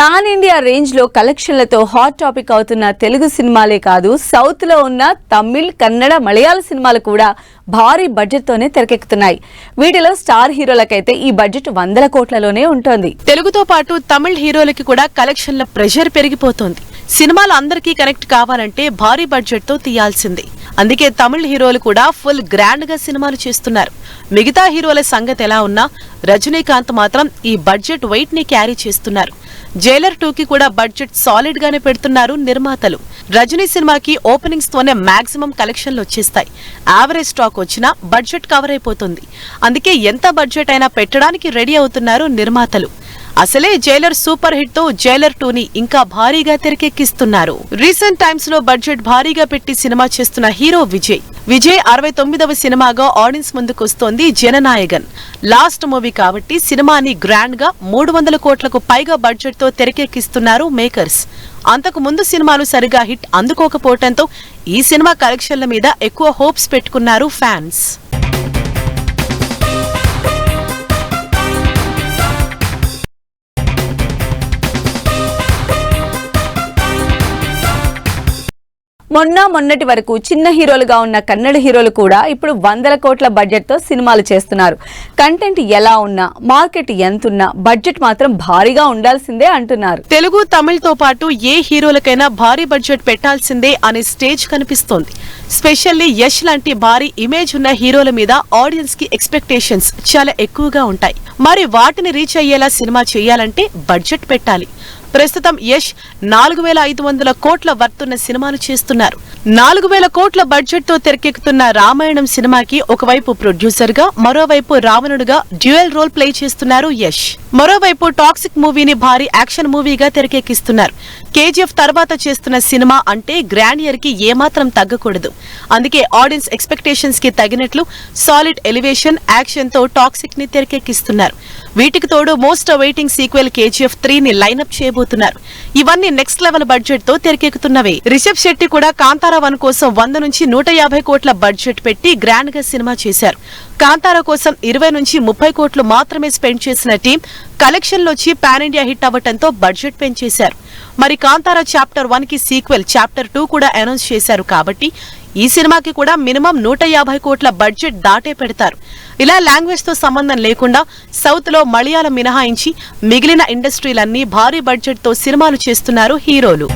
Pan India range లో కలెక్షన్లతో hot topic అవుతున్న తెలుగు సినిమాలే కాదు, సౌత్ లో ఉన్న తమిళ్, కన్నడ, మలయాళ సినిమాలు కూడా భారీ బడ్జెట్ తోనే తెరకెక్కుతున్నాయి. వీటిలో స్టార్ హీరోలకైతే ఈ బడ్జెట్ 100 కోట్లలోనే ఉంటుంది. తెలుగుతో పాటు తమిళ్ హీరోలకి కూడా కలెక్షన్ల ప్రెషర్ పెరిగిపోతోంది. సినిమాలు అందరికీ కనెక్ట్ కావాలంటే భారీ బడ్జెట్ తో తీయాల్సిందే. అందుకే తమిళ్ హీరోలు కూడా ఫుల్ గ్రాండ్ గా సినిమాలు చేస్తున్నారు. మిగతా హీరోల సంగతి ఎలా ఉన్నా రజనీకాంత్ మాత్రం ఈ బడ్జెట్ వెయిట్ ని క్యారీ చేస్తున్నారు. జైలర్ 2 కి కూడా బడ్జెట్ సాలిడ్ గానే పెడుతున్నారు నిర్మాతలు. రజనీ సినిమాకి ఓపెనింగ్స్ తోనే మాక్సిమం కలెక్షన్లు వచ్చేస్తాయి. యావరేజ్ స్టాక్ వచ్చినా బడ్జెట్ కవర్ అయిపోతుంది. అందుకే ఎంత బడ్జెట్ అయినా పెట్టడానికి రెడీ అవుతున్నారు నిర్మాతలు. అసలే జైలర్ సూపర్ హిట్ తో జైలర్ 2 ని ఇంకా భారీగా తెరకెక్కిస్తున్నారు. రీసెంట్ టైమ్స్ లో బడ్జెట్ భారీగా పెట్టి సినిమా చేస్తున్న హీరో విజయ్ 69వ సినిమాగా ఆడియన్స్ ముందుకు వస్తోంది జననాయగన్. లాస్ట్ మూవీ కాబట్టి సినిమాని గ్రాండ్ గా 300 కోట్లకు పైగా బడ్జెట్ తో తెరకెక్కిస్తున్నారు మేకర్స్. అంతకు ముందు సినిమాలు సరిగా హిట్ అందుకోకపోవడంతో ఈ సినిమా కలెక్షన్ల మీద ఎక్కువ హోప్స్ పెట్టుకున్నారు ఫ్యాన్స్. మొన్నటి వరకు చిన్న హీరోలుగా ఉన్న కన్నడ హీరోలు కూడా ఇప్పుడు 100 కోట్ల బడ్జెట్ తో సినిమాలు చేస్తున్నారు. కంటెంట్ ఎలా ఉన్నా, మార్కెట్ ఎంతున్నా బడ్జెట్ మాత్రం భారీగా ఉండాల్సిందే అంటున్నారు. తెలుగు, తమిళ్ తో పాటు ఏ హీరోలకైనా భారీ బడ్జెట్ పెట్టాల్సిందే అనే స్టేజ్ కనిపిస్తోంది. స్పెషల్లీ యష్ లాంటి భారీ ఇమేజ్ ఉన్న హీరోల మీద ఆడియన్స్ కి ఎక్స్పెక్టేషన్స్ చాలా ఎక్కువగా ఉంటాయి. మరి వాటిని రీచ్ అయ్యేలా సినిమా చేయాలంటే బడ్జెట్ పెట్టాలి. ప్రస్తుతం యష్ 4500 కోట్ల వర్తున్న సినిమాలు చేస్తున్నారు. 4000 కోట్ల బడ్జెట్ తో తెరకెక్కుతున్న రామాయణం సినిమాకి ఒకవైపు ప్రొడ్యూసర్ గా, మరోవైపు రావణుడుగా డ్యూయల్ రోల్ ప్లే చేస్తున్నారు యష్. మరోవైపు టాక్సిక్ మూవీని భారీ యాక్షన్ మూవీగా తెరకెక్కిస్తున్నారు. కేజీఎఫ్ తర్వాత చేస్తున్న సినిమా అంటే గ్రాండియర్ కి ఏమాత్రం తగ్గకూడదు. అందుకే ఆడియన్స్ ఎక్స్పెక్టేషన్స్ కి తగినట్లు సాలిడ్ ఎలివేషన్, యాక్షన్ తో టాక్సిక్ ని తెరకెక్కిస్తున్నారు. వీటికి తోడు మోస్ట్ అవైటింగ్ సీక్వెల్ KGF 3 ని లైనప్ చేయబోతున్నారు. ఇవన్నీ నెక్స్ట్ లెవెల్ బడ్జెట్ తో తెరకెక్కుతున్నవే. రిషబ్ శెట్టి కూడా కాంతారా 1 కోసం 100 నుంచి 150 కోట్ల బడ్జెట్ పెట్టి గ్రాండ్ గా సినిమా చేశారు. కాంతారా కోసం 20 నుంచి 30 కోట్లు మాత్రమే స్పెండ్ చేసిన టీం కలెక్షన్లొచ్చి పాన్ ఇండియా హిట్ అవ్వడంతో బడ్జెట్ పెంచేశారు. మరి కాంతారా చాప్టర్ 1 కి సీక్వెల్ చాప్టర్ 2 కూడా అనౌన్స్ చేశారు. కాబట్టి ఈ సినిమాకి కూడా మినిమం 150 కోట్ల బడ్జెట్ దాటే పెడతారు. ఇలా లాంగ్వేజ్ తో సంబంధం లేకుండా సౌత్ లో మలయాళం మినహాయించి మిగిలిన ఇండస్ట్రీలన్నీ భారీ బడ్జెట్ తో సినిమాలు చేస్తున్నారు హీరోలు.